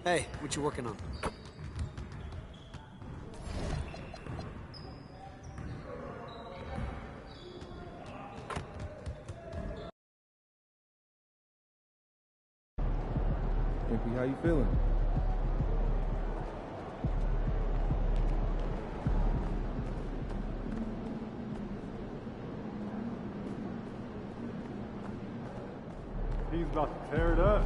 Hey, what you working on? MP, how you feeling? He's about to tear it up.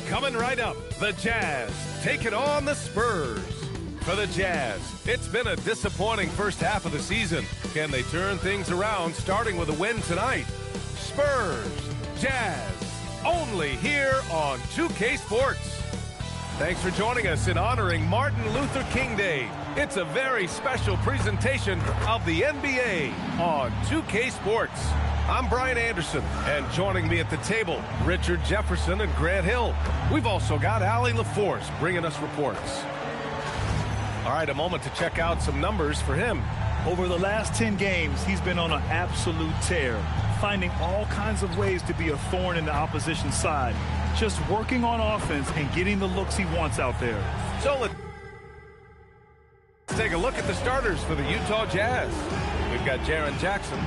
Coming right up, the Jazz taking on the Spurs. For the Jazz, it's been a disappointing first half of the season. Can they turn things around, starting with a win tonight? Spurs, Jazz, only here on 2K Sports. Thanks for joining us in honoring Martin Luther King Day. It's a very special presentation of the NBA on 2K Sports. I'm Brian Anderson, and joining me at the table, Richard Jefferson and Grant Hill. We've also got Allie LaForce bringing us reports. All right, a moment to check out some numbers for him. Over the last 10 games, he's been on an absolute tear, finding all kinds of ways to be a thorn in the opposition's side, just working on offense and getting the looks he wants out there. So let's take a look at the starters for the Utah Jazz. We've got Jaren Jackson.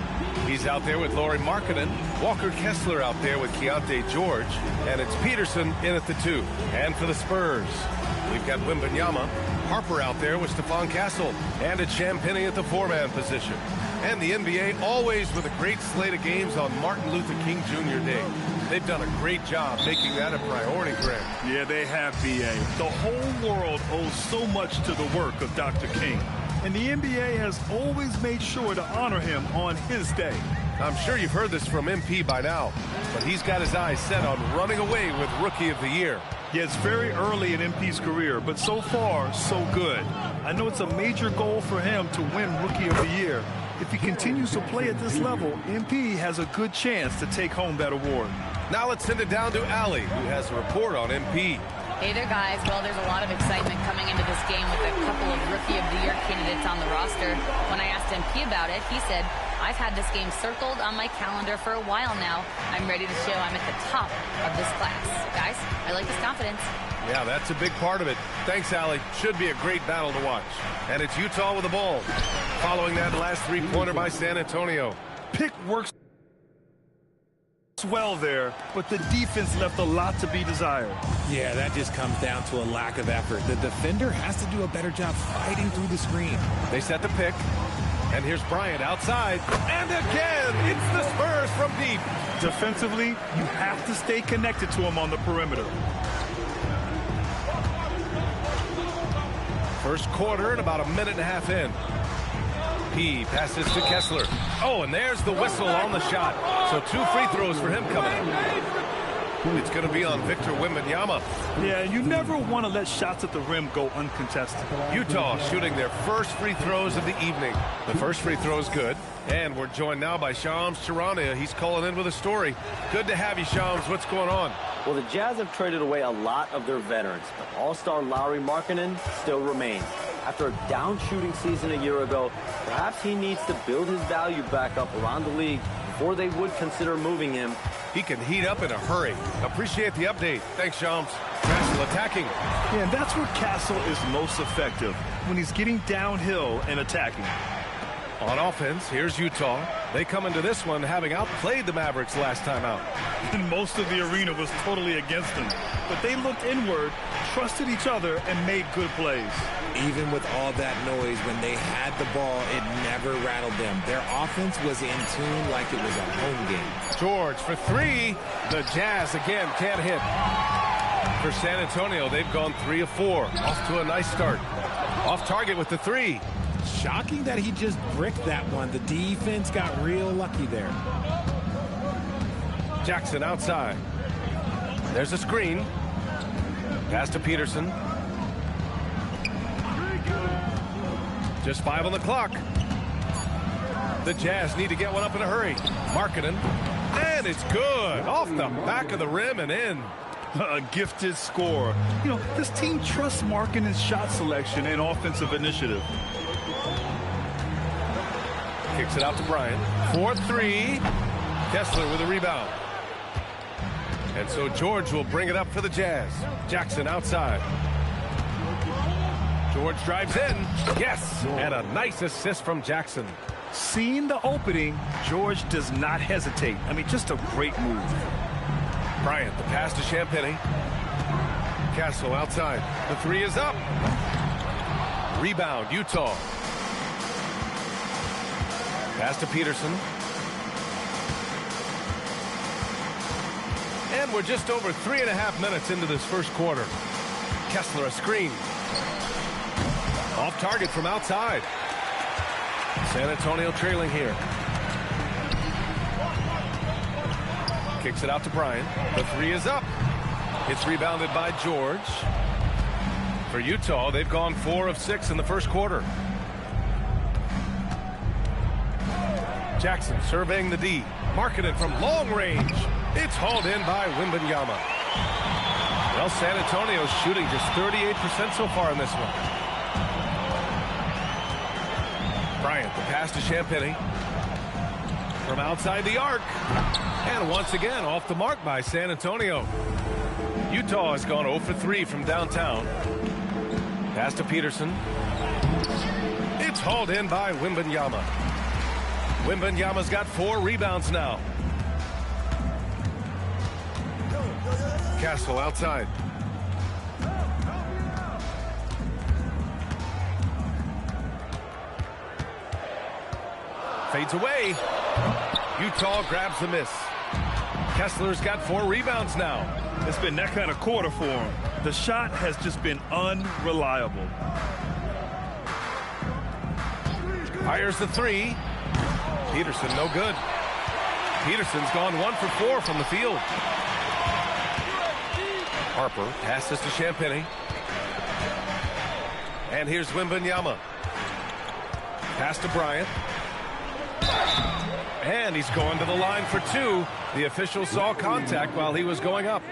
He's out there with Lauri Markkanen. Walker Kessler out there with Keontae George. And it's Peterson in at the 2. And for the Spurs, we've got Wembanyama. Harper out there with Stephon Castle. And it's Champagnie at the 4-man position. And the NBA always with a great slate of games on Martin Luther King Jr. Day. They've done a great job making that a priority, Grant. Yeah, they have, B.A. The whole world owes so much to the work of Dr. King. And the NBA has always made sure to honor him on his day. I'm sure you've heard this from MP by now, but he's got his eyes set on running away with Rookie of the Year. Yeah, it's very early in MP's career, but so far, so good. I know it's a major goal for him to win Rookie of the Year. If he continues to play at this level, MP has a good chance to take home that award. Now let's send it down to Allie, who has a report on MP. Hey there, guys. Well, there's a lot of excitement coming into this game with a couple of Rookie of the Year candidates on the roster. When I asked MP about it, he said, I've had this game circled on my calendar for a while now. I'm ready to show I'm at the top of this class. Guys, I like his confidence. Yeah, that's a big part of it. Thanks, Allie. Should be a great battle to watch. And it's Utah with the ball. Following that last three-pointer by San Antonio. Pick works well there, but the defense left a lot to be desired. Yeah, that just comes down to a lack of effort. The defender has to do a better job fighting through the screen. They set the pick, and here's Bryant outside, and again, it's the Spurs from deep. Defensively, you have to stay connected to him on the perimeter. First quarter and about a minute and a half in. He passes to Kessler. Oh, and there's the whistle on the shot. So 2 free throws for him coming up. It's going to be on Victor Wembanyama. Yeah, you never want to let shots at the rim go uncontested. Utah shooting their first free throws of the evening. The first free throw is good. And we're joined now by Shams Charania. He's calling in with a story. Good to have you, Shams. What's going on? Well, the Jazz have traded away a lot of their veterans, but all-star Lauri Markkanen still remains. After a down shooting season a year ago, perhaps he needs to build his value back up around the league before they would consider moving him. He can heat up in a hurry. Appreciate the update. Thanks, Shams. Castle attacking. Yeah, and that's where Castle is most effective, when he's getting downhill and attacking. On offense, here's Utah. They come into this one having outplayed the Mavericks last time out. And most of the arena was totally against them. But they looked inward, trusted each other, and made good plays. Even with all that noise, when they had the ball, it never rattled them. Their offense was in tune like it was a home game. George for three. The Jazz again can't hit. For San Antonio, they've gone 3 of 4. Off to a nice start. Off target with the three. Shocking that he just bricked that one. The defense got real lucky there. Jackson outside. There's a screen. Pass to Peterson. Just 5 on the clock. The Jazz need to get one up in a hurry. Markkanen. And it's good. Off the back of the rim and in. A gifted scorer. You know, this team trusts Markkanen's shot selection and offensive initiative. Kicks it out to Bryant. 4-3. Kessler with a rebound. And so George will bring it up for the Jazz. Jackson outside. George drives in. Yes! And a nice assist from Jackson. Seeing the opening, George does not hesitate. I mean, just a great move. Bryant, the pass to Champagny. Castle outside. The three is up. Rebound, Utah. Pass to Peterson. And we're just over 3.5 minutes into this first quarter. Kessler a screen. Off target from outside. San Antonio trailing here. Kicks it out to Bryant. The three is up. It's rebounded by George. For Utah, they've gone 4 of 6 in the first quarter. Jackson surveying the D. Markkanen from long range. It's hauled in by Wembanyama. Well, San Antonio's shooting just 38% so far in this one. Bryant, the pass to Champagny. From outside the arc. And once again, off the mark by San Antonio. Utah has gone 0 for 3 from downtown. Pass to Peterson. It's hauled in by Wembanyama. Wembanyama's got 4 rebounds now. Castle outside. Fades away. Utah grabs the miss. Kessler's got 4 rebounds now. It's been that kind of quarter for him. The shot has just been unreliable. Fires the three. Peterson no good. Peterson's gone 1 for 4 from the field. Harper passes to Champagny. And here's Wembanyama. Pass to Bryant. And he's going to the line for 2. The official saw contact while he was going up.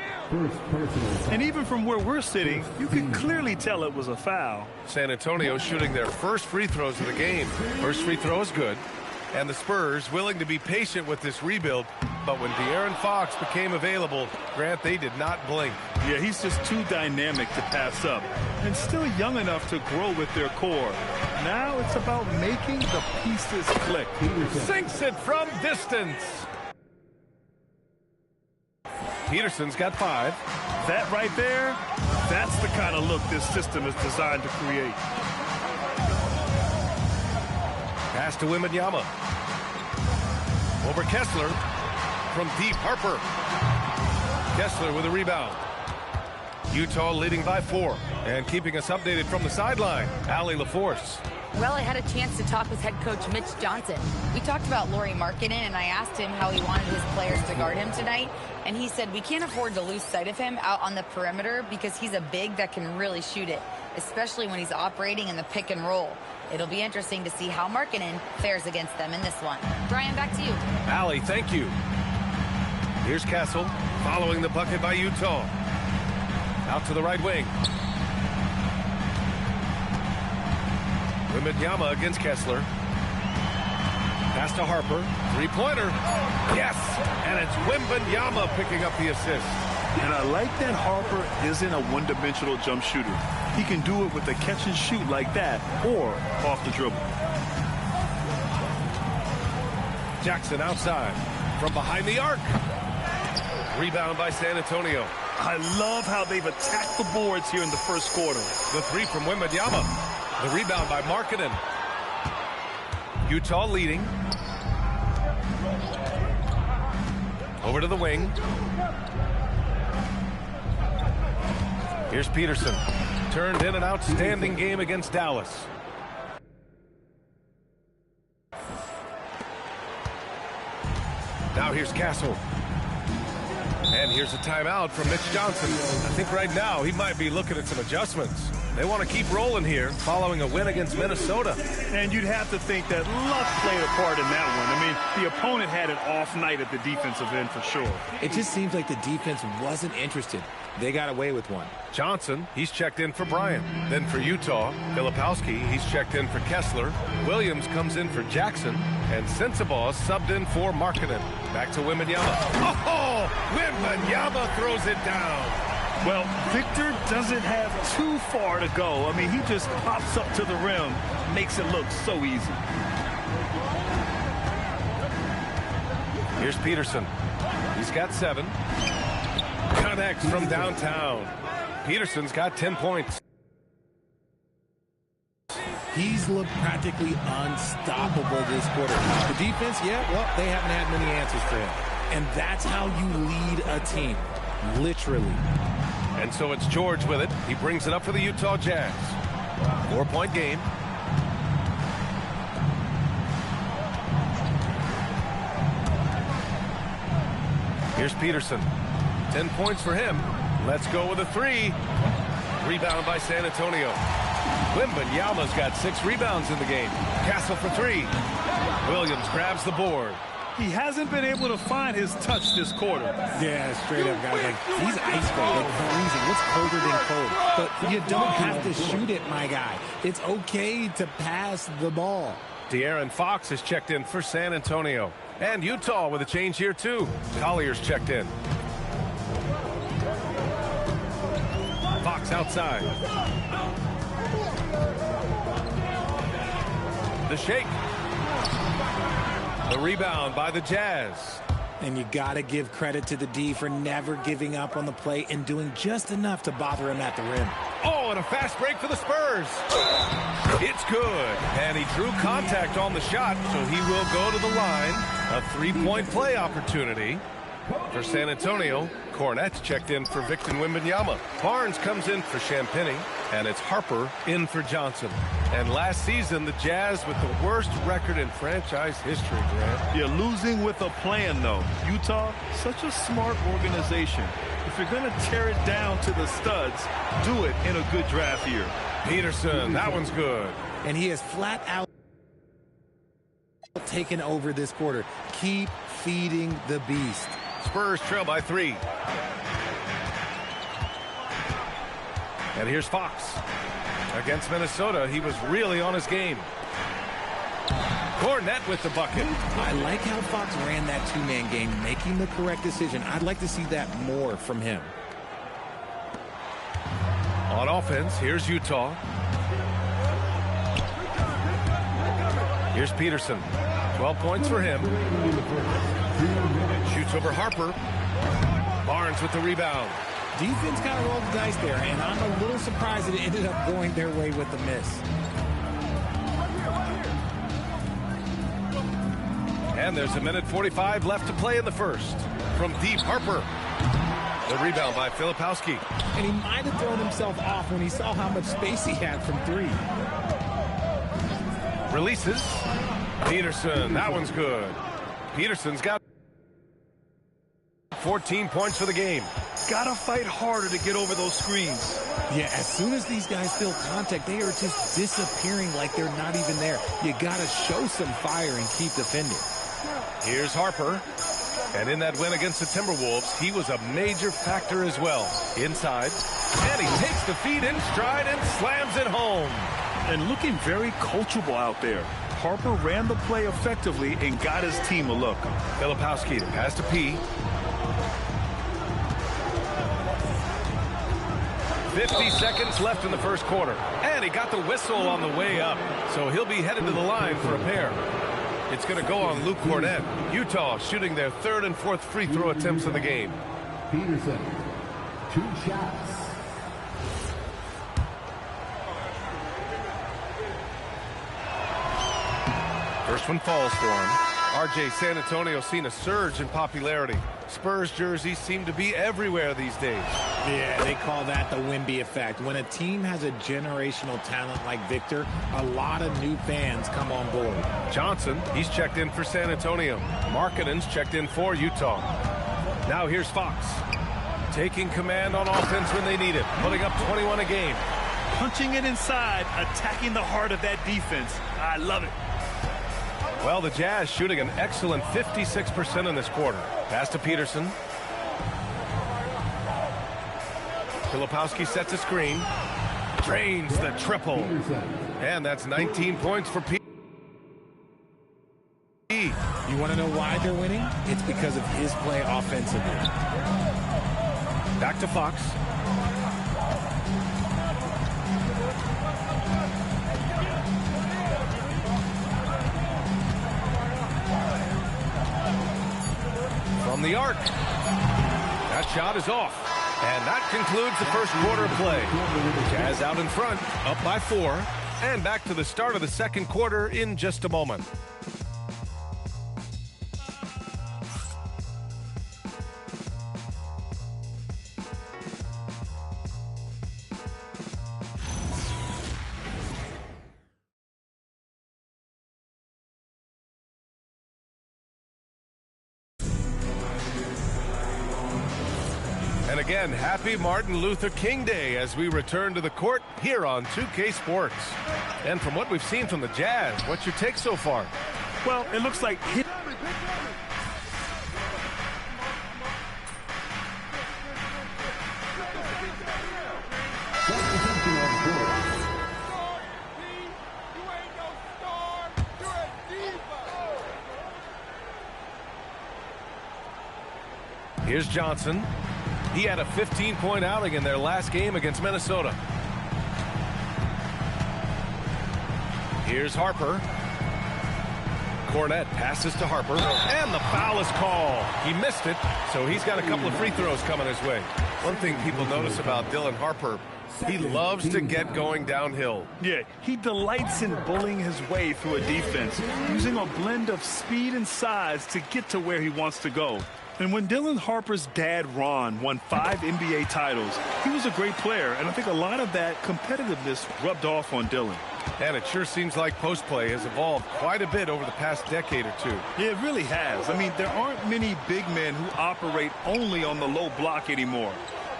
And even from where we're sitting, you can clearly tell it was a foul. San Antonio shooting their first free throws of the game. First free throw is good. And the Spurs willing to be patient with this rebuild. But when De'Aaron Fox became available, Grant, they did not blink. Yeah, he's just too dynamic to pass up. And still young enough to grow with their core. Now it's about making the pieces click. Sinks it from distance. Peterson's got 5. That right there, that's the kind of look this system is designed to create. Pass to Wembanyama. Over Kessler. From deep, Harper. Kessler with a rebound. Utah leading by 4. And keeping us updated from the sideline, Allie LaForce. Well, I had a chance to talk with head coach Mitch Johnson. We talked about Lauri Markkanen, and I asked him how he wanted his players to guard him tonight. And he said, we can't afford to lose sight of him out on the perimeter because he's a big that can really shoot it, especially when he's operating in the pick and roll. It'll be interesting to see how Markkanen fares against them in this one. Brian, back to you. Allie, thank you. Here's Castle following the bucket by Utah. Out to the right wing. Wembanyama against Kessler. Pass to Harper. Three-pointer. Yes! And it's Wembanyama picking up the assist. And I like that Harper isn't a one-dimensional jump shooter. He can do it with a catch and shoot like that or off the dribble. Jackson outside from behind the arc. Rebound by San Antonio. I love how they've attacked the boards here in the first quarter. The three from Wembanyama. The rebound by Markkanen. Utah leading. Over to the wing. Here's Peterson. Turned in an outstanding game against Dallas. Now here's Castle. And here's a timeout from Mitch Johnson. I think right now he might be looking at some adjustments. They want to keep rolling here following a win against Minnesota. And you'd have to think that luck played a part in that one. I mean, the opponent had an off night at the defensive end for sure. It just seems like the defense wasn't interested. They got away with one. Johnson, he's checked in for Bryant. Then for Utah, Filipowski, he's checked in for Kessler. Williams comes in for Jackson. And Sensabaugh subbed in for Markkanen. Back to Wembanyama. Oh, Wembanyama throws it down. Well, Victor doesn't have too far to go. I mean, he just pops up to the rim, makes it look so easy. Here's Peterson. He's got 7. Connects from downtown. Peterson's got 10 points. He's looked practically unstoppable this quarter. The defense, yeah, well, they haven't had many answers for him. And that's how you lead a team, literally. And so it's George with it. He brings it up for the Utah Jazz. 4-point game. Here's Peterson. 10 points for him. Let's go with a 3. Rebound by San Antonio. Wembanyama's got 6 rebounds in the game. Castle for 3. Williams grabs the board. He hasn't been able to find his touch this quarter. Yeah, straight up, guys. Like, he's ice cold, like freezing. What's colder than cold? But you don't have to shoot it, my guy. It's okay to pass the ball. De'Aaron Fox is checked in for San Antonio. And Utah with a change here, too. Collier's checked in. Fox outside. The shake. The rebound by the Jazz. And you got to give credit to the D for never giving up on the play and doing just enough to bother him at the rim. Oh, and a fast break for the Spurs. It's good. And he drew contact on the shot, so he will go to the line. A 3-point play opportunity for San Antonio. Cornette's checked in for Victor Wembanyama. Barnes comes in for Champagny, and it's Harper in for Johnson. And last season, the Jazz with the worst record in franchise history, Grant. You're losing with a plan, though. Utah, such a smart organization. If you're going to tear it down to the studs, do it in a good draft year. Peterson, that one's good. And he has flat out taken over this quarter. Keep feeding the beast. Spurs trail by 3. And here's Fox. Against Minnesota, he was really on his game. Cornette with the bucket. I like how Fox ran that two-man game, making the correct decision. I'd like to see that more from him. On offense, here's Utah. Here's Peterson. 12 points for him. Shoots over Harper. Barnes with the rebound. Defense kind of rolled the dice there, and I'm a little surprised that it ended up going their way with the miss. And there's a minute 45 left to play in the first. From deep, Harper. The rebound by Filipowski. And he might have thrown himself off when he saw how much space he had from 3. Releases. Peterson, that one's good. Peterson's got 14 points for the game. Gotta fight harder to get over those screens. Yeah, as soon as these guys feel contact, they are just disappearing like they're not even there. You gotta show some fire and keep defending. Here's Harper. And in that win against the Timberwolves, he was a major factor as well. Inside. And he takes the feed in stride and slams it home. And looking very coachable out there. Harper ran the play effectively and got his team a look. Filipowski to pass to P. 50 seconds left in the first quarter. And he got the whistle on the way up. So he'll be headed to the line for a pair. It's going to go on Luke Cornett. Utah shooting their third and fourth free throw attempts of the game. Peterson, 2 shots. First one falls for him. RJ, San Antonio's seen a surge in popularity. Spurs jerseys seem to be everywhere these days. Yeah, they call that the Wemby effect. When a team has a generational talent like Victor, a lot of new fans come on board. Johnson, he's checked in for San Antonio. Markkanen's checked in for Utah. Now here's Fox. Taking command on offense when they need it. Putting up 21 a game. Punching it inside, attacking the heart of that defense. I love it. Well, the Jazz shooting an excellent 56% in this quarter. Pass to Peterson. Filipowski sets a screen. Drains the triple. And that's 19 points for P. You want to know why they're winning? It's because of his play offensively. Back to Fox. From the arc. That shot is off. And that concludes the first quarter of play. Jazz out in front, up by 4. And back to the start of the second quarter in just a moment. And again, happy Martin Luther King Day as we return to the court here on 2K Sports. And from what we've seen from the Jazz, what's your take so far? Well, it looks like Here's Johnson. He had a 15-point outing in their last game against Minnesota. Here's Harper. Cornett passes to Harper, and the foul is called. He missed it, so he's got a couple of free throws coming his way. One thing people notice about Dylan Harper, he loves to get going downhill. Yeah, he delights in bullying his way through a defense, using a blend of speed and size to get to where he wants to go. And when Dylan Harper's dad, Ron, won 5 NBA titles, he was a great player, and I think a lot of that competitiveness rubbed off on Dylan. And it sure seems like post play has evolved quite a bit over the past decade or two. Yeah, it really has. I mean, there aren't many big men who operate only on the low block anymore.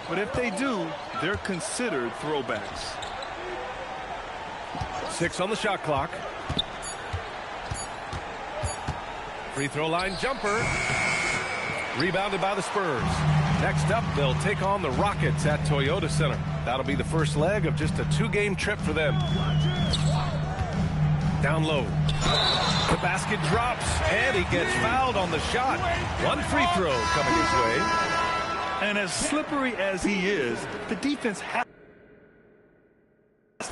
But if they do, they're considered throwbacks. 6 on the shot clock. Free throw line jumper. Rebounded by the Spurs. Next up, they'll take on the Rockets at Toyota Center. That'll be the first leg of just a 2-game trip for them. Down low. The basket drops, and he gets fouled on the shot. 1 free throw coming his way. And as slippery as he is, the defense has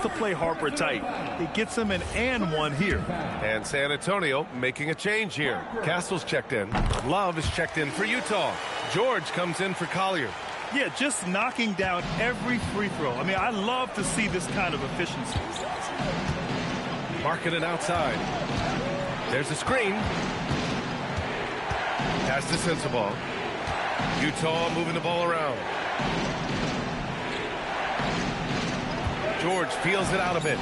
to play Harper tight. It gets him an and 1 here. And San Antonio making a change here. Castle's checked in. Love is checked in for Utah. George comes in for Collier. Yeah, just knocking down every free throw. I mean, I love to see this kind of efficiency. Marking it outside. There's a screen. Pass to Sensabaugh. Utah moving the ball around. George feels it out a bit.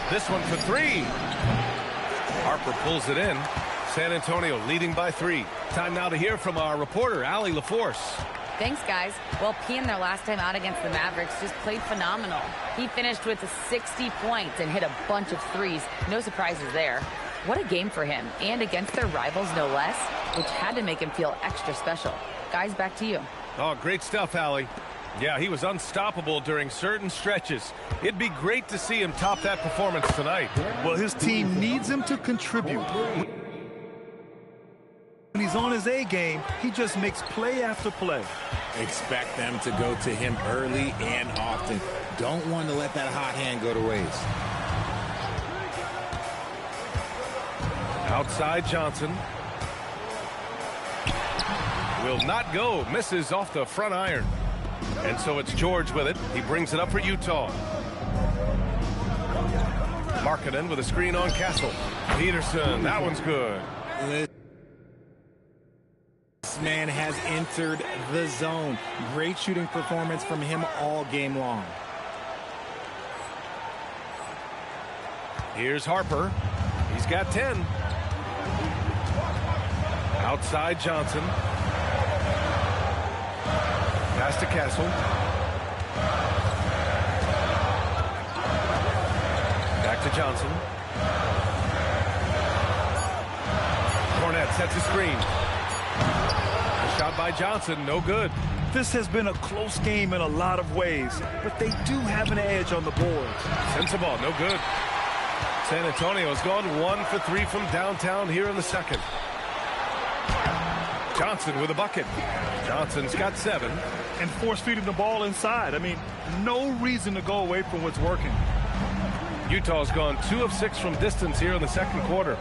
This one for 3. Harper pulls it in. San Antonio leading by 3. Time now to hear from our reporter, Allie LaForce. Thanks, guys. Well, P in their last time out against the Mavericks just played phenomenal. He finished with 60 points and hit a bunch of threes. No surprises there. What a game for him, and against their rivals, no less, which had to make him feel extra special. Guys, back to you. Oh, great stuff, Allie. Yeah, he was unstoppable during certain stretches. It'd be great to see him top that performance tonight. Well, his team needs him to contribute. When he's on his A game, he just makes play after play. Expect them to go to him early and often. Don't want to let that hot hand go to waste. Outside Johnson. Will not go. Misses off the front iron. And so it's George with it. He brings it up for Utah. Markkanen with a screen on Castle. Peterson, that one's good. This man has entered the zone. Great shooting performance from him all game long. Here's Harper. He's got 10. Outside Johnson. Pass to Castle. Back to Johnson. Cornette sets a screen. A shot by Johnson, no good. This has been a close game in a lot of ways, but they do have an edge on the boards. Sensabaugh, no good. San Antonio has gone 1 for 3 from downtown here in the second. Johnson with a bucket. Johnson's got 7. And force feeding the ball inside. I mean, no reason to go away from what's working. Utah's gone 2 of 6 from distance here in the second quarter.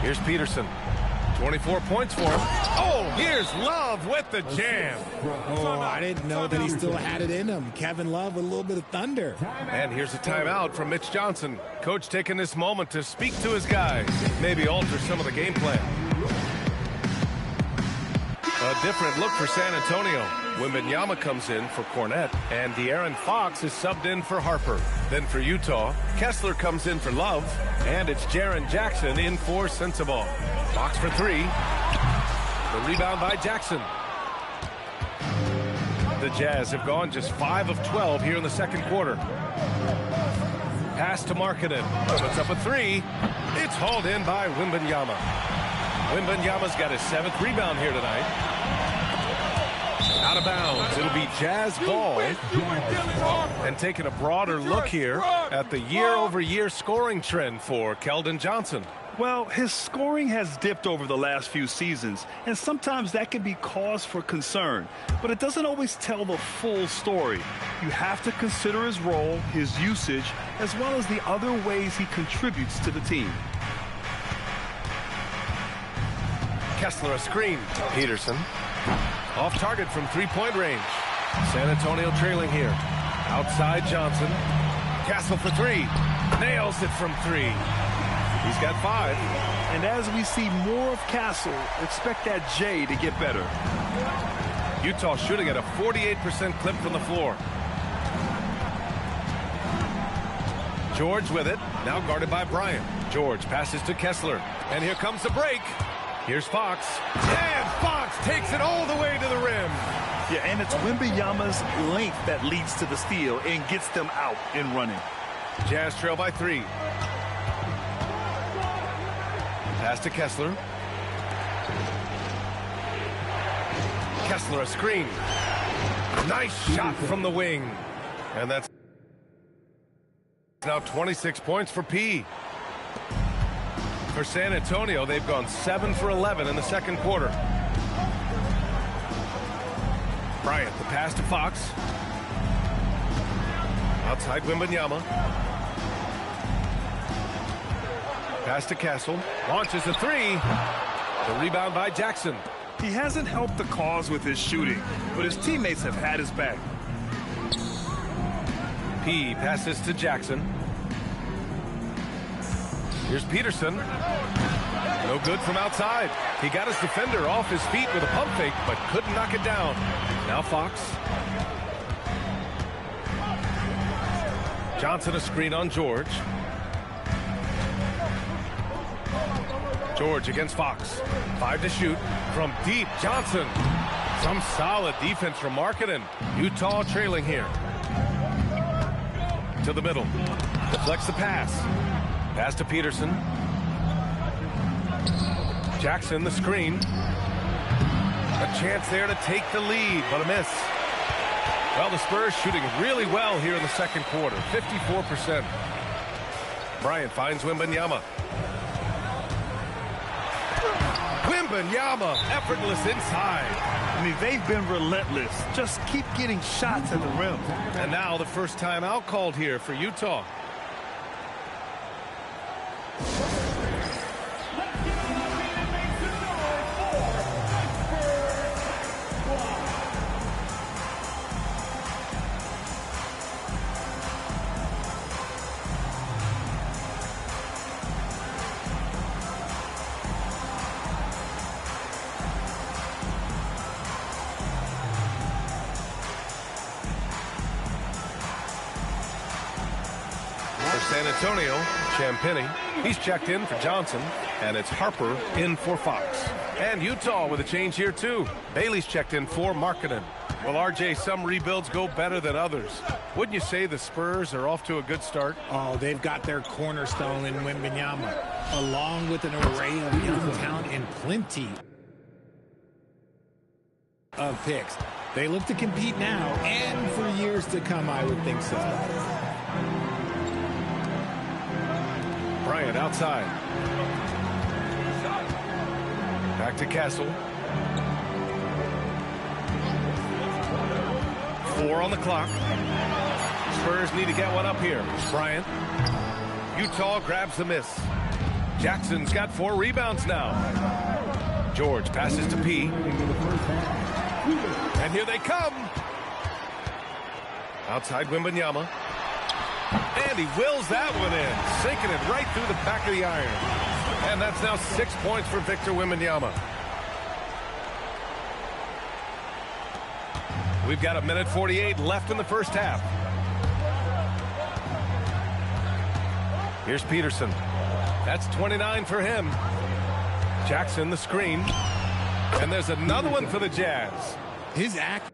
Here's Peterson. 24 points for him. Oh, here's Love with the jam. Oh, I didn't know that he still had it in him. Kevin Love with a little bit of thunder. And here's a timeout from Mitch Johnson. Coach taking this moment to speak to his guys. Maybe alter some of the game plan. A different look for San Antonio. Wembanyama comes in for Cornette, and De'Aaron Fox is subbed in for Harper. Then for Utah, Kessler comes in for Love, and it's Jaren Jackson in for Sensabaugh. Fox for 3. The rebound by Jackson. The Jazz have gone just 5 of 12 here in the second quarter. Pass to Markkanen. Puts up a 3. It's hauled in by Wembanyama. Wembanyama's got his 7th rebound here tonight. Out of bounds. It'll be Jazz ball. And taking a broader look here at the year-over-year scoring trend for Keldon Johnson. Well, his scoring has dipped over the last few seasons, and sometimes that can be cause for concern. But it doesn't always tell the full story. You have to consider his role, his usage, as well as the other ways he contributes to the team. Kessler a screen. Peterson. Off target from three-point range. San Antonio trailing here. Outside Johnson. Castle for 3. Nails it from 3. He's got 5. And as we see more of Castle, expect that J to get better. Utah shooting at a 48% clip from the floor. George with it. Now guarded by Bryant. George passes to Kessler. And here comes the break. Here's Fox. And Fox takes it all the way to the rim. Yeah, and it's Wembanyama's length that leads to the steal and gets them out and running. Jazz trail by 3. Pass to Kessler. Kessler a screen. Nice shot from the wing. And that's now 26 points for P. For San Antonio, they've gone 7 for 11 in the second quarter. Bryant, the pass to Fox. Outside Wembanyama. Pass to Castle. Launches a 3. The rebound by Jackson. He hasn't helped the cause with his shooting, but his teammates have had his back. P passes to Jackson. Here's Peterson. No good from outside. He got his defender off his feet with a pump fake, but couldn't knock it down. Now Fox. Johnson a screen on George. George against Fox. 5 to shoot. From deep, Johnson. Some solid defense from Markkanen. Utah trailing here. To the middle. Deflects the pass. Pass to Peterson. Jackson the screen. A chance there to take the lead, but a miss. Well, the Spurs shooting really well here in the second quarter, 54%. Bryant finds Wembanyama. Wembanyama, effortless inside. I mean, they've been relentless. Just keep getting shots at the rim. And now the first timeout called here for Utah. San Antonio, Champagnie. He's checked in for Johnson, and it's Harper in for Fox. And Utah with a change here, too. Bailey's checked in for Markkanen. Well, RJ, some rebuilds go better than others. Wouldn't you say the Spurs are off to a good start? Oh, they've got their cornerstone in Wembanyama, along with an array of young talent and plenty of picks. They look to compete now and for years to come, I would think so. Bryant outside. Back to Castle. 4 on the clock. Spurs need to get one up here. Bryant. Utah grabs the miss. Jackson's got 4 rebounds now. George passes to P. And here they come. Outside Wembanyama. And he wills that one in, sinking it right through the back of the iron. And that's now 6 points for Victor Wembanyama. We've got 1:48 left in the first half. Here's Peterson. That's 29 for him. Jackson, the screen. And there's another one for the Jazz. His accuracy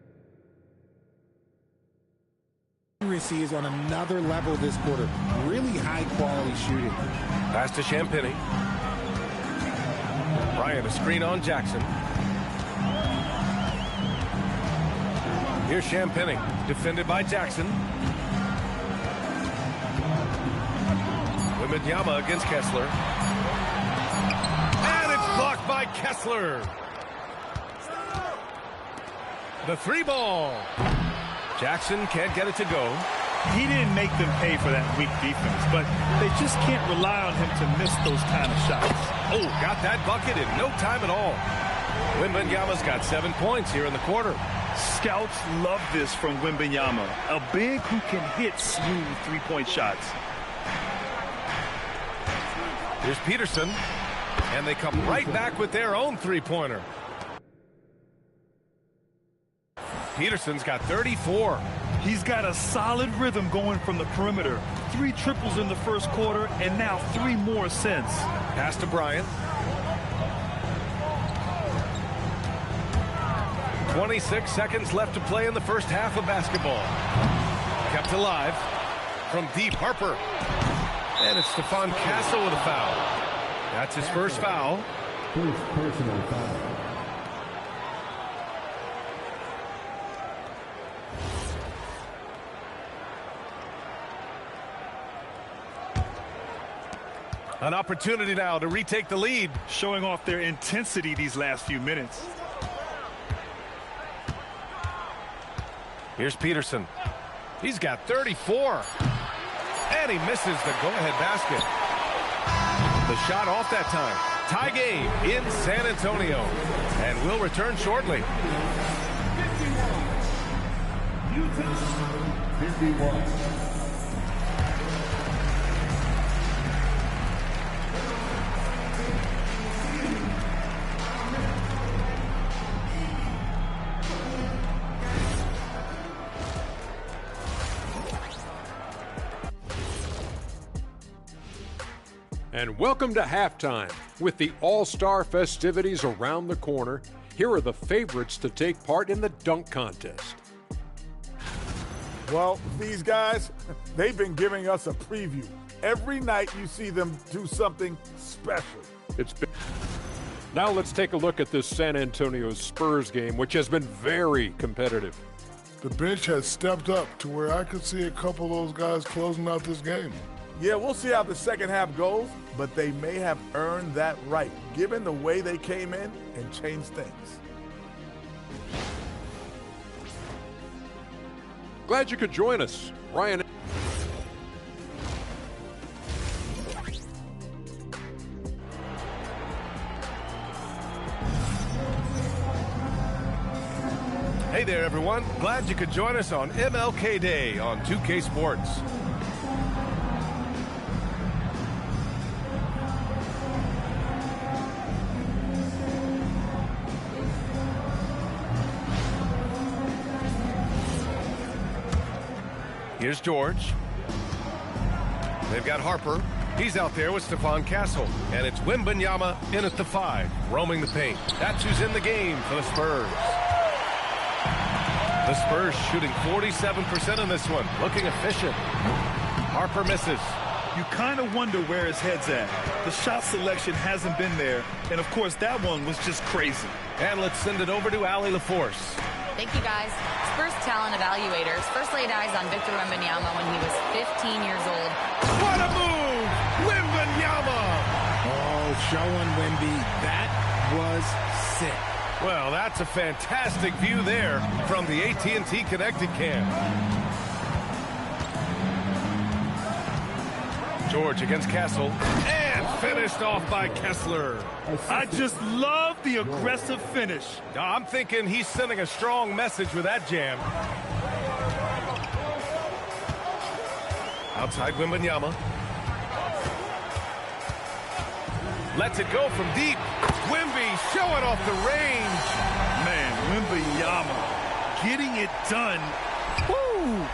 is on another level this quarter. Really high-quality shooting. Pass to Champagnie. Bryant, a screen on Jackson. Here's Champagnie, defended by Jackson. Wembanyama against Kessler. And it's blocked by Kessler. The 3-ball. Jackson can't get it to go. He didn't make them pay for that weak defense, but they just can't rely on him to miss those kind of shots. Oh, got that bucket in no time at all. Wembanyama's got 7 points here in the quarter. Scouts love this from Wembanyama, a big who can hit smooth three-point shots. Here's Peterson, and they come right back with their own three-pointer. Peterson's got 34. He's got a solid rhythm going from the perimeter. 3 triples in the first quarter, and now 3 more since. Pass to Bryant. 26 seconds left to play in the first half of basketball. Kept alive from deep. Harper. And it's Stephon Castle with a foul. That's his first foul. First personal foul. An opportunity now to retake the lead. Showing off their intensity these last few minutes. Here's Peterson. He's got 34. And he misses the go-ahead basket. The shot off that time. Tie game in San Antonio. And we'll return shortly. 51. And welcome to halftime. With the All-Star festivities around the corner, here are the favorites to take part in the dunk contest. Well, these guys, they've been giving us a preview. Every night you see them do something special. It's been Now let's take a look at this San Antonio Spurs game, which has been very competitive. The bench has stepped up to where I could see a couple of those guys closing out this game. Yeah, we'll see how the second half goes, but they may have earned that right, given the way they came in and changed things. Glad you could join us. Ryan. Hey there, everyone. Glad you could join us on MLK Day on 2K Sports. Here's George. They've got Harper. He's out there with Stephon Castle. And it's Wembanyama in at the 5, roaming the paint. That's who's in the game for the Spurs. The Spurs shooting 47% in this one, looking efficient. Harper misses. You kind of wonder where his head's at. The shot selection hasn't been there, and of course that one was just crazy. And let's send it over to Allie LaForce. Thank you, guys. Spurs talent evaluators first laid eyes on Victor Wembanyama when he was 15 years old. What a move! Wembanyama! Oh, showing Wemby. That was sick. Well, that's a fantastic view there from the AT&T Connected Cam. George against Castle, and finished off by Kessler. I just love the aggressive finish. I'm thinking he's sending a strong message with that jam. Outside Wembanyama. Lets it go from deep. Wemby showing off the range. Man, Wembanyama getting it done. Woo!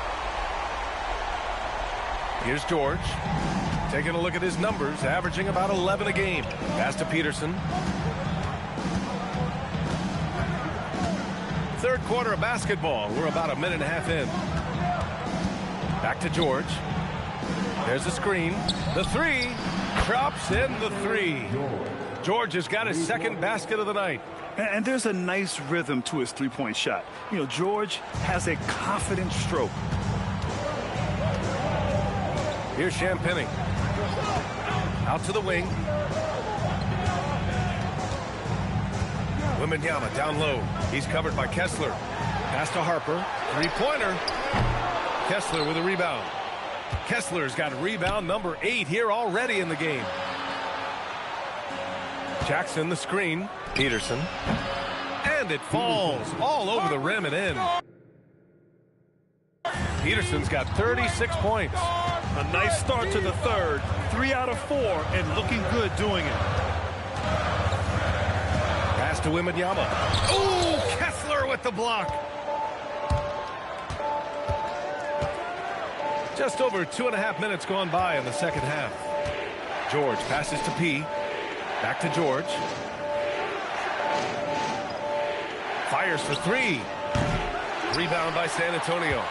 Here's George. Taking a look at his numbers, averaging about 11 a game. Pass to Peterson. Third quarter of basketball. We're about a minute and a half in. Back to George. There's the screen. The 3. Drops in the 3. George has got his second basket of the night. And there's a nice rhythm to his three-point shot. You know, George has a confident stroke. Here's Champagny. Out to the wing. Wembanyama down low. He's covered by Kessler. Pass to Harper. Three-pointer. Kessler with a rebound. Kessler's got rebound number 8 here already in the game. Jackson the screen. Peterson. And it falls all over the rim and in. Peterson's got 36 points. A nice start to the third. 3 out of 4 and looking good doing it. Pass to Wembanyama. Ooh, Kessler with the block. Just over 2.5 minutes gone by in the second half. George passes to P. Back to George. Fires for 3. Rebound by San Antonio.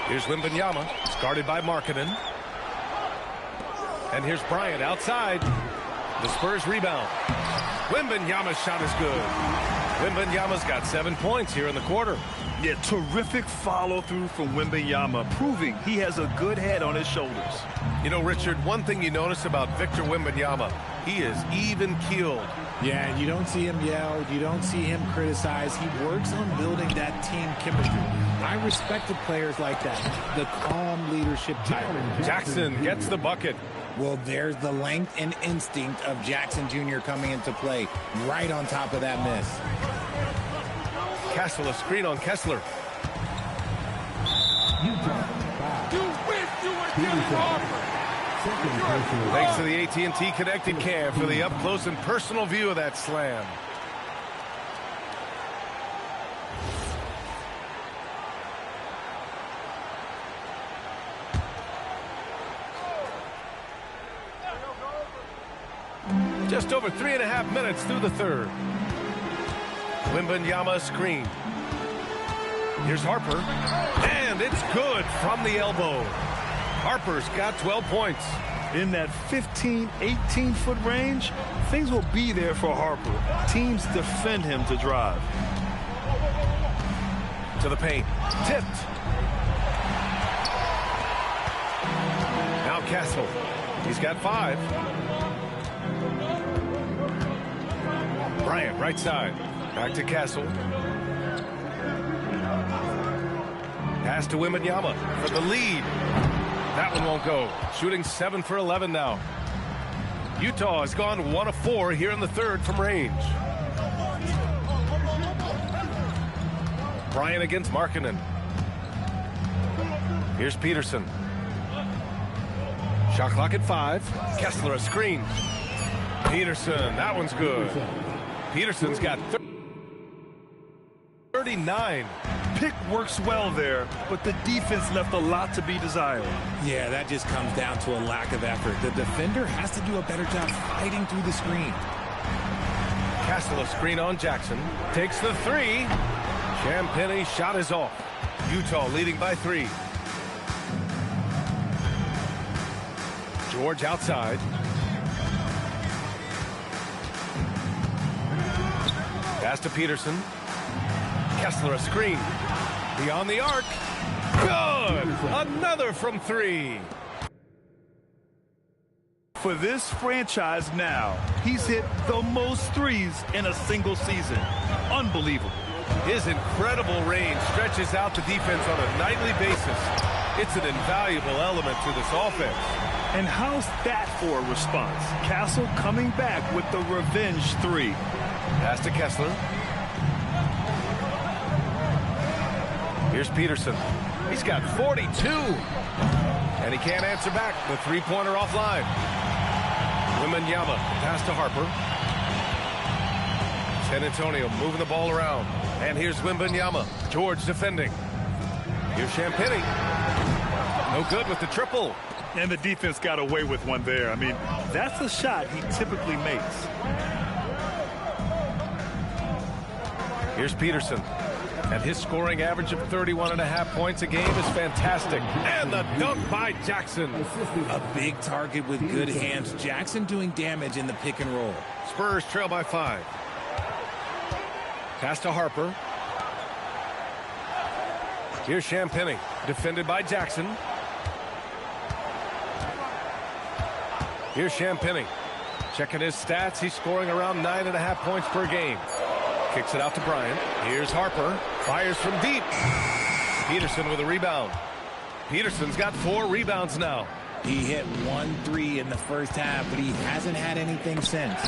Here's Wembanyama. It's guarded by Markkanen. And here's Bryant outside. The Spurs rebound. Wembanyama's shot is good. Wembanyama's got 7 points here in the quarter. Yeah, terrific follow-through from Wembanyama, proving he has a good head on his shoulders. You know, Richard, one thing you notice about Victor Wembanyama, he is even-keeled. Yeah, you don't see him yell. You don't see him criticize. He works on building that team chemistry. I respected players like that, the calm leadership type. Jackson gets the bucket. Well, there's the length and instinct of Jackson Jr. coming into play right on top of that miss. Castle a screen on Kessler. Thanks to the AT&T Connected Cam for the up-close and personal view of that slam. Just over 3.5 minutes through the third. Wembanyama screen. Here's Harper. And it's good from the elbow. Harper's got 12 points. in that 15, 18-foot range, things will be there for Harper. Teams defend him to drive. To the paint. Tipped. Now Castle. He's got 5. Bryant, right side. Back to Castle. Pass to Wembanyama for the lead. That one won't go. Shooting 7 for 11 now. Utah has gone 1 of 4 here in the third from range. Bryant against Markkanen. Here's Peterson. Shot clock at 5. Kessler a screen. Peterson, that one's good. Peterson's got 39. Pick works well there, but the defense left a lot to be desired. Yeah, that just comes down to a lack of effort. The defender has to do a better job fighting through the screen. Castle a screen on Jackson. Takes the 3. Champagne's shot is off. Utah leading by 3. George outside. Pass to Peterson. Kessler a screen. Beyond the arc. Good! Another from 3. For this franchise now, he's hit the most threes in a single season. Unbelievable. His incredible range stretches out the defense on a nightly basis. It's an invaluable element to this offense. And how's that for a response? Castle coming back with the revenge 3. Pass to Kessler. Here's Peterson. He's got 42. And he can't answer back. The three-pointer offline. Wembanyama. Pass to Harper. San Antonio moving the ball around. And here's Wembanyama. George defending. Here's Champagnie. No good with the triple. And the defense got away with one there. I mean, that's a shot he typically makes. Here's Peterson. And his scoring average of 31.5 points a game is fantastic. And the dunk by Jackson. A big target with good hands. Jackson doing damage in the pick and roll. Spurs trail by 5. Pass to Harper. Here's Champagnie. Defended by Jackson. Here's Champagnie. Checking his stats. He's scoring around 9.5 points per game. Kicks it out to Bryant. Here's Harper. Fires from deep. Peterson with a rebound. Peterson's got 4 rebounds now. He hit 1 3 in the first half, but he hasn't had anything since.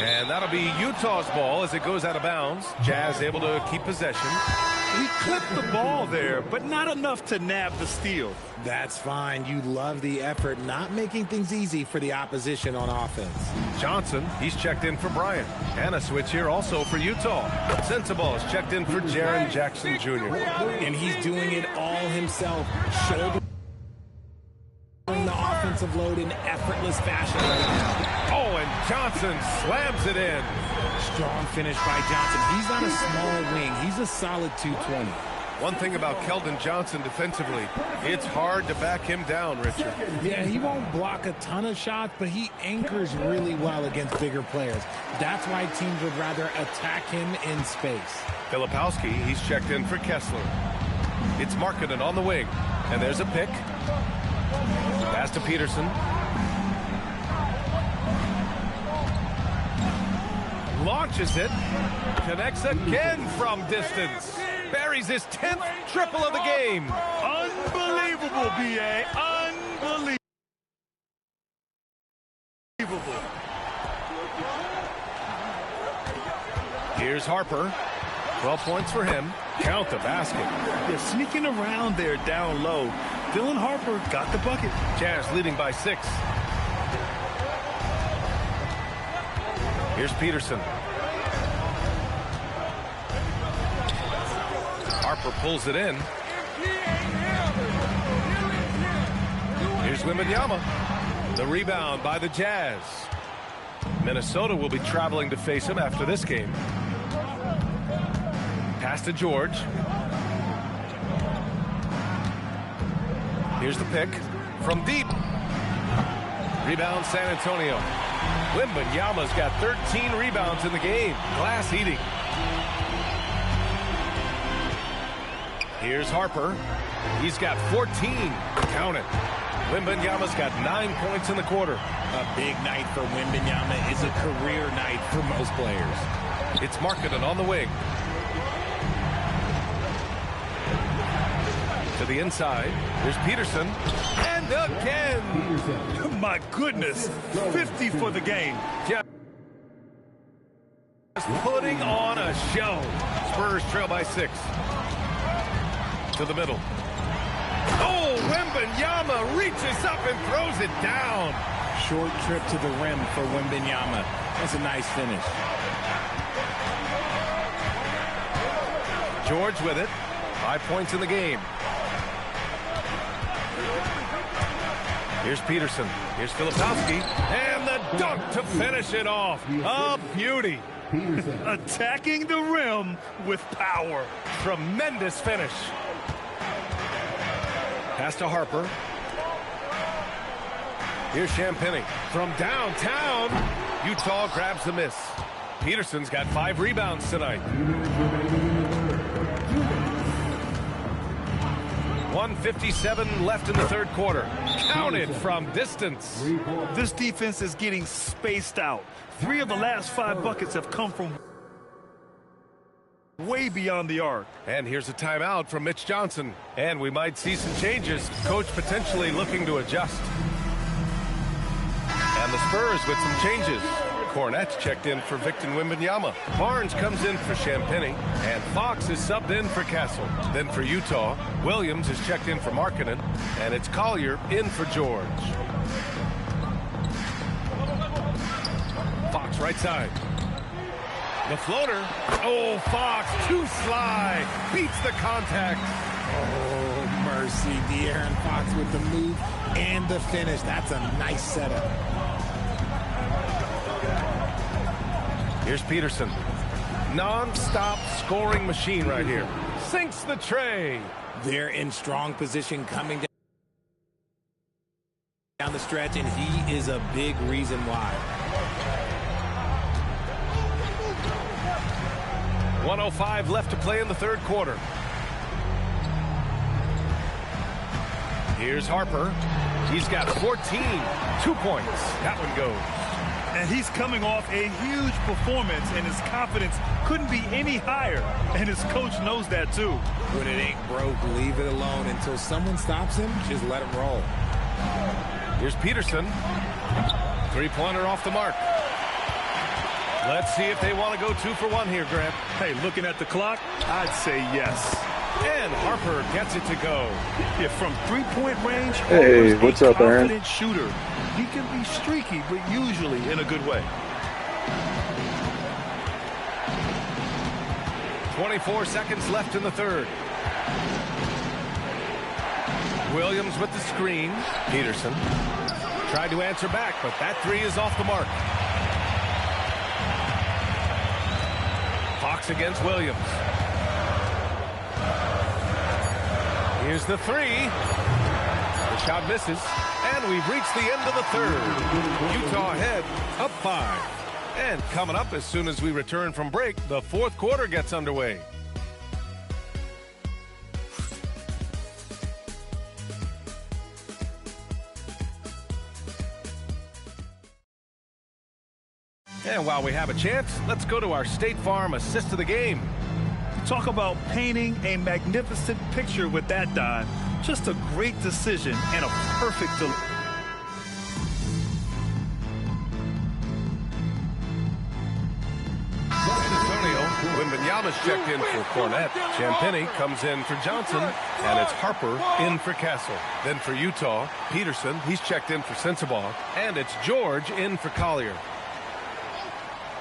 And that'll be Utah's ball as it goes out of bounds. Jazz able to keep possession. He clipped the ball there, but not enough to nab the steal. That's fine. You love the effort, not making things easy for the opposition on offense. Johnson, he's checked in for Bryant. And a switch here also for Utah. Sensabaugh is checked in for Jaren Jackson Jr. And he's doing it all himself. Shouldering the offensive load in effortless fashion right now. Oh, and Johnson slams it in. Strong finish by Johnson. He's not a small wing. He's a solid 220. One thing about Keldon Johnson defensively, it's hard to back him down, Richard. Yeah, he won't block a ton of shots, but he anchors really well against bigger players. That's why teams would rather attack him in space. Filipowski, he's checked in for Kessler. It's Markkanen on the wing. And there's a pick. Pass to Peterson. Launches it. Connects again from distance. Buries his 10th triple of the game. Unbelievable, B.A. Unbelievable. Here's Harper. 12 points for him. Count the basket. They're sneaking around there down low. Dylan Harper got the bucket. Jazz leading by 6. Here's Peterson. Harper pulls it in. Here's Wembanyama. The rebound by the Jazz. Minnesota will be traveling to face him after this game. Pass to George. Here's the pick from deep. Rebound San Antonio. Wembanyama's got 13 rebounds in the game. Glass eating. Here's Harper. He's got 14. Count it. Wembanyama's got 9 points in the quarter. A big night for Wembanyama is a career night for most players. It's Markkanen on the wing. To the inside. Here's Peterson. And again. My goodness. 50 for the game. Just putting on a show. Spurs trail by 6. To the middle. Oh, Wembanyama reaches up and throws it down. Short trip to the rim for Wembanyama. That's a nice finish. George with it. 5 points in the game. Here's Peterson. Here's Filipowski. And the dunk to finish it off. A beauty. Attacking the rim with power. Tremendous finish. Pass to Harper. Here's Champagny. From downtown, Utah grabs the miss. Peterson's got 5 rebounds tonight. 1:57 left in the third quarter. Counted from distance. This defense is getting spaced out. 3 of the last 5 buckets have come from way beyond the arc. And here's a timeout from Mitch Johnson. And we might see some changes. Coach potentially looking to adjust. And the Spurs with some changes. Cornette's checked in for Victor Wembanyama. Barnes comes in for Champagny. And Fox is subbed in for Castle. Then for Utah, Williams is checked in for Markkanen. And it's Collier in for George. Fox right side. The floater. Oh, Fox, too sly. Beats the contact. Oh, mercy. De'Aaron Fox with the move and the finish. That's a nice setup. Here's Peterson. Non-stop scoring machine right here. Sinks the tray. They're in strong position coming down the stretch, and he is a big reason why. 1:05 left to play in the third quarter. Here's Harper. He's got 14. 2 points. That one goes. And he's coming off a huge performance, and his confidence couldn't be any higher. And his coach knows that, too. When it ain't broke, leave it alone. Until someone stops him, just let him roll. Here's Peterson. Three-pointer off the mark. Let's see if they want to go 2 for 1 here, Grant. Hey, looking at the clock, I'd say yes. And Harper gets it to go. Yeah, from three-point range, hey, what's up, Aaron? Confident shooter. He can be streaky, but usually in a good way. 24 seconds left in the third. Williams with the screen. Peterson tried to answer back, but that 3 is off the mark. Fox against Williams. Here's the 3. The shot misses. And we've reached the end of the third. Utah ahead, up 5. And coming up as soon as we return from break, the fourth quarter gets underway. And while we have a chance, let's go to our State Farm assist of the game. Talk about painting a magnificent picture with that dive. Just a great decision and a perfect delivery. San Antonio, Wembanyama's checked in for Cornette. Champagny comes in for Johnson, and it's Harper in for Castle. Then for Utah, Peterson, he's checked in for Sensabaugh, and it's George in for Collier.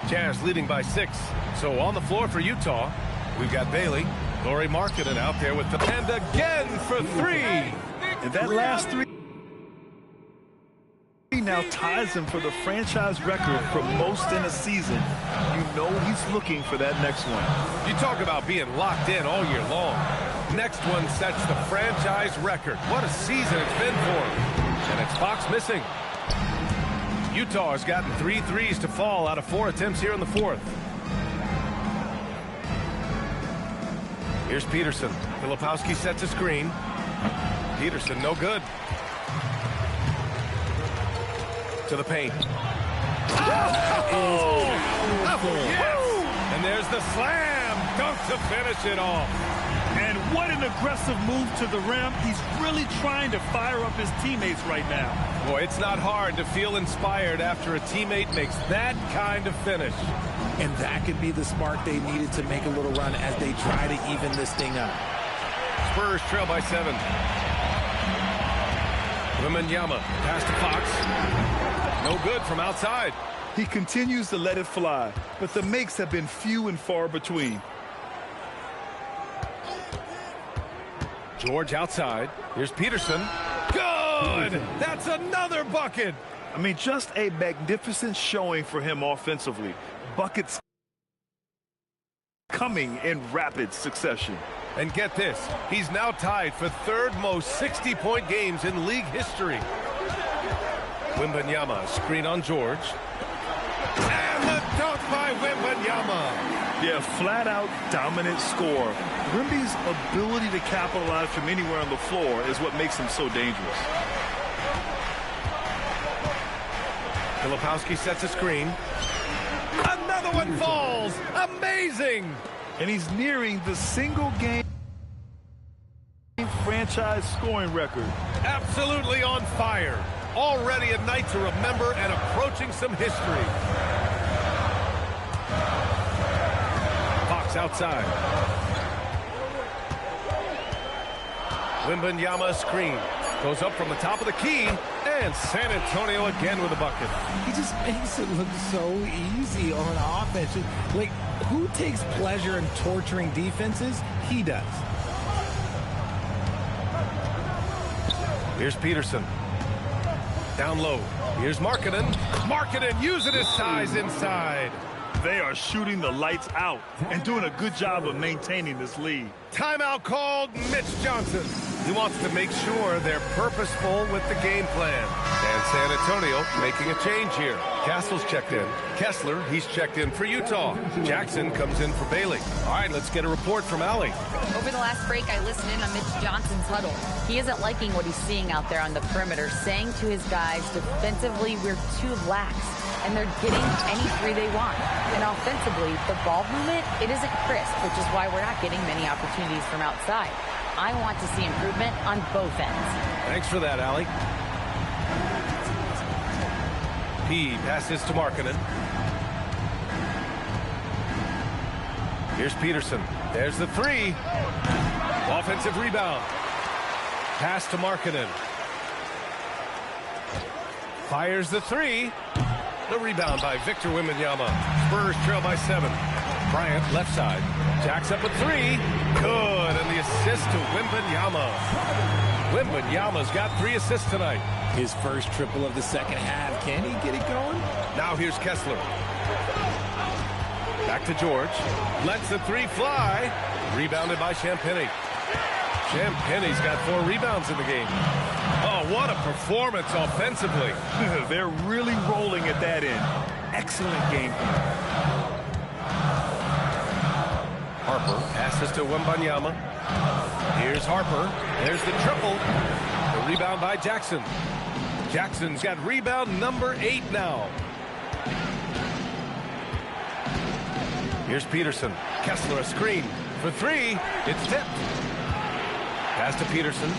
Jazz leading by 6. So on the floor for Utah, we've got Bailey, Lauri Markkanen out there with the and again for 3. And that last 3 now ties him for the franchise record for most in a season. You know he's looking for that next one. You talk about being locked in all year long. Next one sets the franchise record. What a season it's been for him. And it's Fox missing. Utah has gotten 3 threes to fall out of 4 attempts here in the fourth. Here's Peterson. Filipowski sets a screen. Peterson, no good. To the paint. Oh, yes! And there's the slam dunk to finish it off. And what an aggressive move to the rim. He's really trying to fire up his teammates right now. Boy, it's not hard to feel inspired after a teammate makes that kind of finish. And that could be the spark they needed to make a little run as they try to even this thing up. Spurs trail by 7. Wembanyama pass to Fox. No good from outside. He continues to let it fly, but the makes have been few and far between. George outside. Here's Peterson. Good! That's another bucket! I mean, just a magnificent showing for him offensively. Buckets coming in rapid succession. And get this, he's now tied for 3rd most 60-point games in league history. Wembanyama, screen on George. And the dunk by Wembanyama. Yeah, flat-out dominant score. Wemby's ability to capitalize from anywhere on the floor is what makes him so dangerous. Filipowski sets a screen. Another one falls. Amazing. And he's nearing the single-game franchise scoring record. Absolutely on fire. Already a night to remember and approaching some history. Fox outside. Wembanyama screen. Goes up from the top of the key. And San Antonio again with a bucket. He just makes it look so easy on offense. Like, who takes pleasure in torturing defenses? He does. Here's Peterson. Down low. Here's Markkanen. Markkanen using his size inside. They are shooting the lights out and doing a good job of maintaining this lead. Timeout called. Mitch Johnson. He wants to make sure they're purposeful with the game plan. And San Antonio making a change here. Castle's checked in. Kessler, he's checked in for Utah. Jackson comes in for Bailey. All right, let's get a report from Allie. Over the last break, I listened in on Mitch Johnson's huddle. He isn't liking what he's seeing out there on the perimeter, saying to his guys, defensively, we're too lax, and they're getting any three they want. And offensively, the ball movement, it isn't crisp, which is why we're not getting many opportunities from outside. I want to see improvement on both ends. Thanks for that, Allie. P passes to Markkanen. Here's Peterson. There's the three. Offensive rebound. Pass to Markkanen. Fires the three. The rebound by Victor Wembanyama. Spurs trail by 7. Bryant left side. Jacks up a three. Good. And the assist to Wembanyama. Wembanyama's got 3 assists tonight. His first triple of the second half. Can he get it going? Now here's Kessler. Back to George. Lets the three fly. Rebounded by Champagnie. Champagnie's got 4 rebounds in the game. Oh, what a performance offensively. They're really rolling at that end. Excellent game. Harper passes to Wembanyama. Here's Harper. There's the triple. The rebound by Jackson. Jackson's got rebound number 8 now. Here's Peterson. Kessler a screen for 3. It's tipped. Pass to Peterson.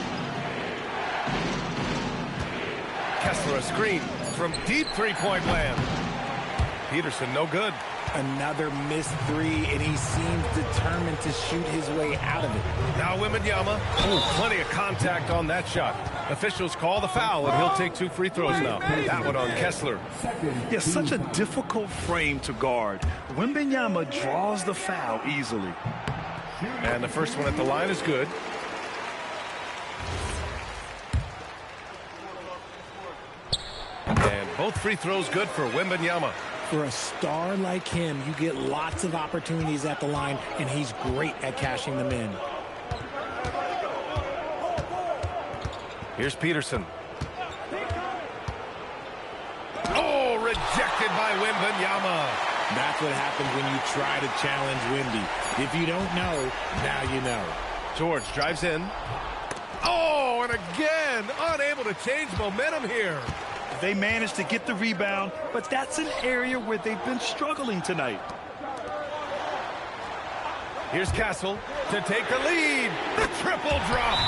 Kessler a screen from deep three-point land. Peterson no good. Another missed 3, and he seems determined to shoot his way out of it. Now Wembanyama. Oh, plenty of contact on that shot. Officials call the foul, and he'll take 2 free throws now. That one on Kessler. Yeah, such a difficult frame to guard. Wembanyama draws the foul easily. And the first one at the line is good. And both free throws good for Wembanyama. For a star like him, you get lots of opportunities at the line, and he's great at cashing them in. Here's Peterson. Oh, Blocked by Wembanyama. That's what happens when you try to challenge Wemby. If you don't know, now you know. George drives in. Oh, and again, unable to change momentum here. They managed to get the rebound, but that's an area where they've been struggling tonight. Here's Castle to take the lead. The triple drop.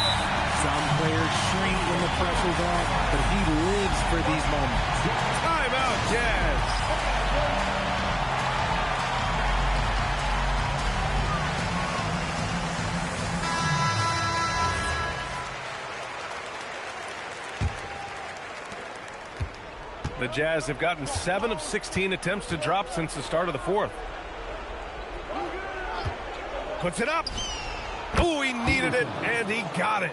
Some players shrink when the pressure's on, but he lives for these moments. Timeout, Jazz. The Jazz have gotten 7 of 16 attempts to drop since the start of the fourth. Puts it up. Oh, he needed it, and he got it.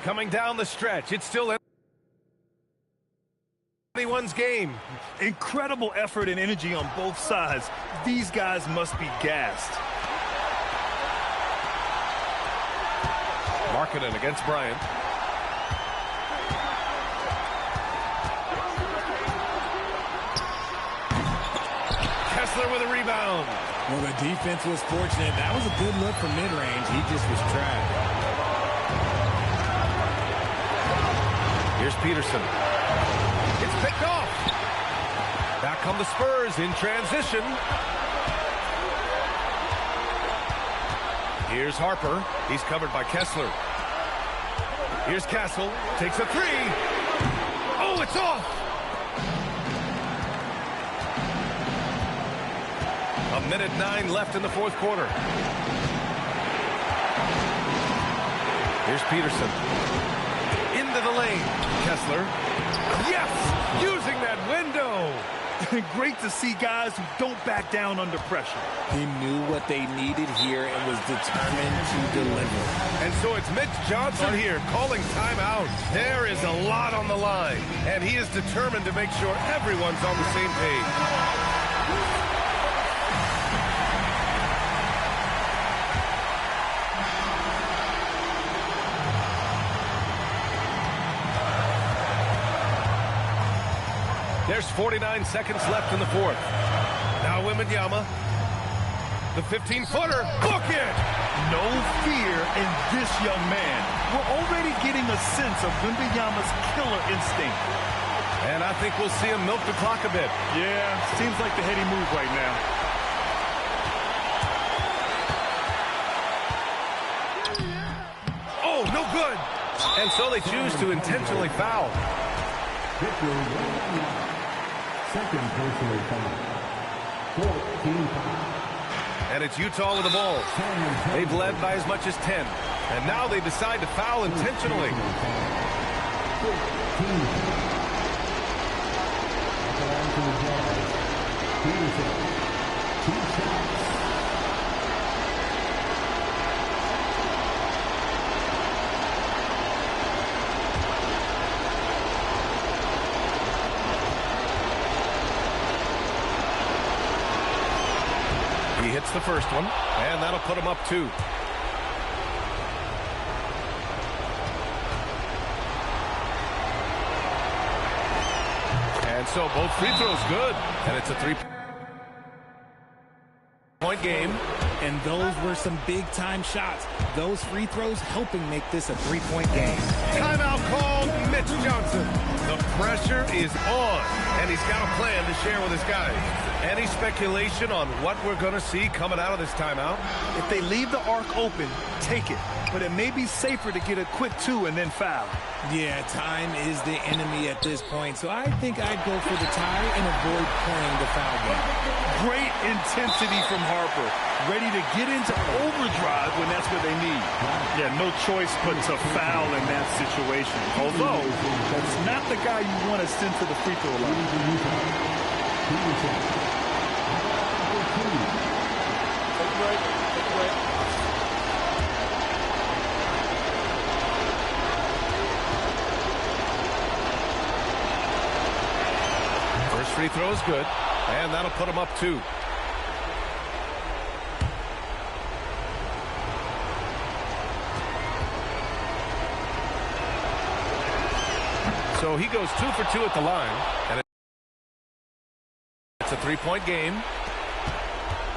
Coming down the stretch, it's still anyone's game. Incredible effort and energy on both sides. These guys must be gassed. Markkanen against Bryant. Kessler with a rebound. Well, the defense was fortunate. That was a good look from mid-range. He just was trapped. Here's Peterson. It's picked off. Back come the Spurs in transition. Here's Harper. He's covered by Kessler. Here's Castle. Takes a three. Oh, it's off. A minute 9 left in the fourth quarter. Here's Peterson. Into the lane. Kessler. Yes! Using that window. Great to see guys who don't back down under pressure. He knew what they needed here and was determined to deliver. And so it's Mitch Johnson here calling timeout. There is a lot on the line, and he is determined to make sure everyone's on the same page. There's 49 seconds left in the fourth. Now Wembanyama. The 15-footer. Book it! No fear in this young man. We're already getting a sense of Wembanyama's killer instinct. And I think we'll see him milk the clock a bit. Yeah, seems like the heady move right now. Oh, no good. And so they choose to intentionally foul. Second personal foul. 14 foul. And it's Utah with the ball. They've led by as much as 10. And now they decide to foul intentionally. 14 Peterson. 2 shots. He hits the first one, and that'll put him up 2. And so both free throws good, and it's a 3-point game. And those were some big-time shots. Those free throws helping make this a 3-point game. Timeout called. Mitch Johnson. The pressure is on, and he's got a plan to share with his guys. Any speculation on what we're going to see coming out of this timeout? If they leave the arc open, take it. But it may be safer to get a quick 2 and then foul. Yeah, time is the enemy at this point, so I think I'd go for the tie and avoid playing the foul game. Great intensity from Harper. Ready to get into overdrive when that's what they need. Yeah, no choice but to foul in that situation. Although, that's not the guy you want to send to the free throw line. First free throw is good, and that'll put him up 2. So he goes 2 for 2 at the line, and it's a a three-point game.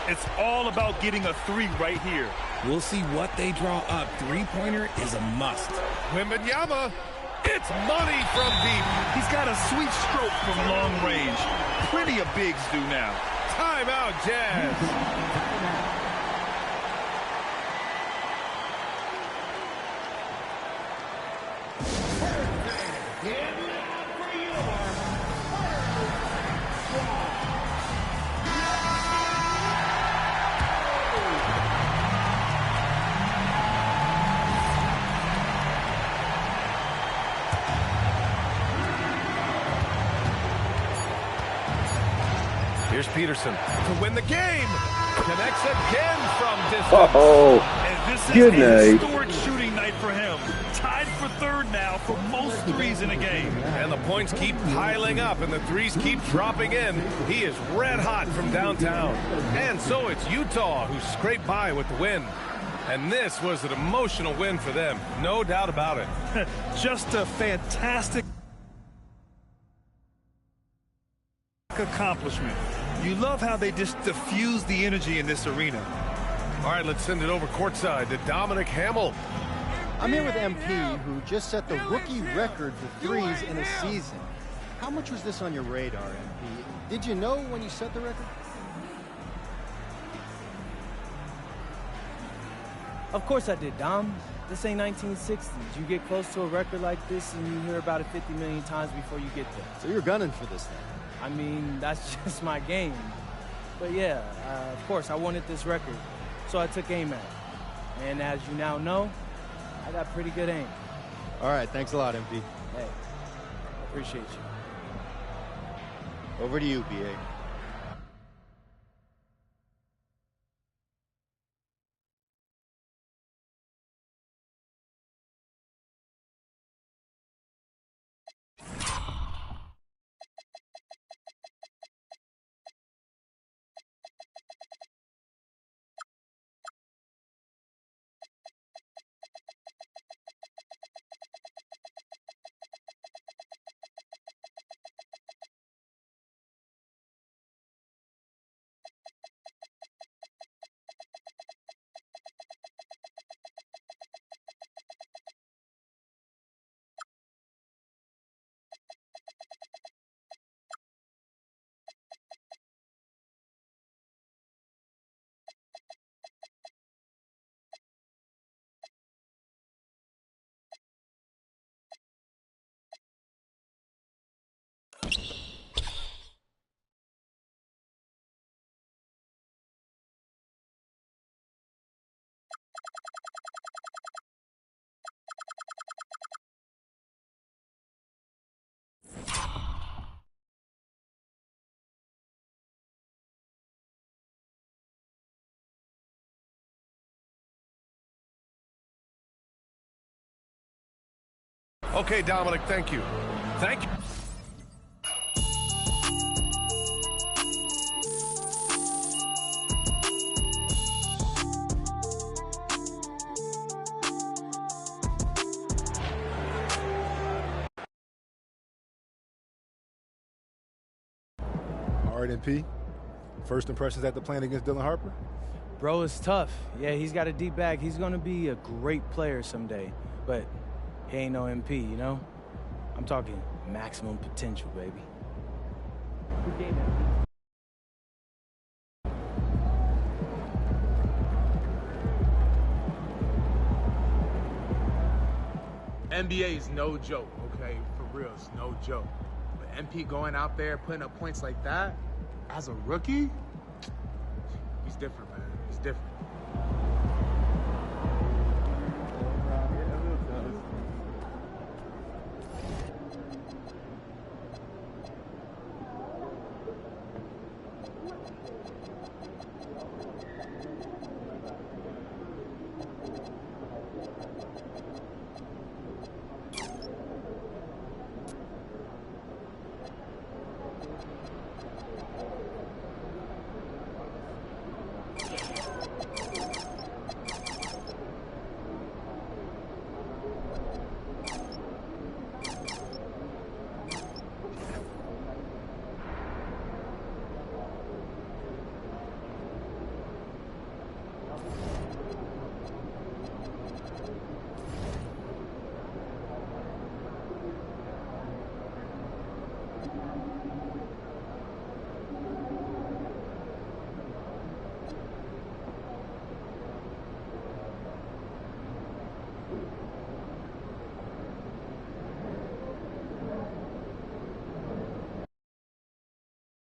It's all about getting a three right here. We'll see what they draw up. Three-pointer is a must. Wembanyama, it's money from deep. He's got a sweet stroke from long range. Plenty of bigs do now. Timeout, Jazz. Here's Peterson to win the game. Connects again from distance. And this is a historic shooting night for him. Tied for third now for most threes in a game. And the points keep piling up and the threes keep dropping in. He is red hot from downtown. And so it's Utah who scraped by with the win. And this was an emotional win for them. No doubt about it. Just a fantastic accomplishment. You love how they just diffuse the energy in this arena. All right, let's send it over courtside to Dominic Hamill. I'm here with MP, who just set the rookie record for threes in a season. How much was this on your radar, MP? Did you know when you set the record? Of course I did, Dom. This ain't 1960s. You get close to a record like this and you hear about it 50 million times before you get there. So you're gunning for this thing? I mean, that's just my game. But yeah, of course, I wanted this record, so I took aim at it. And as you now know, I got pretty good aim. All right, thanks a lot, MP. Hey, appreciate you. Over to you, BA. Okay, Dominic, thank you. Thank you. All right, MP. First impressions after playing against Dylan Harper? Bro, it's tough. Yeah, he's got a deep bag. He's going to be a great player someday. But he ain't no MP, you know? I'm talking maximum potential, baby. Good game, NBA is no joke, okay? For real, it's no joke. But MP going out there putting up points like that as a rookie, he's different, man. He's different.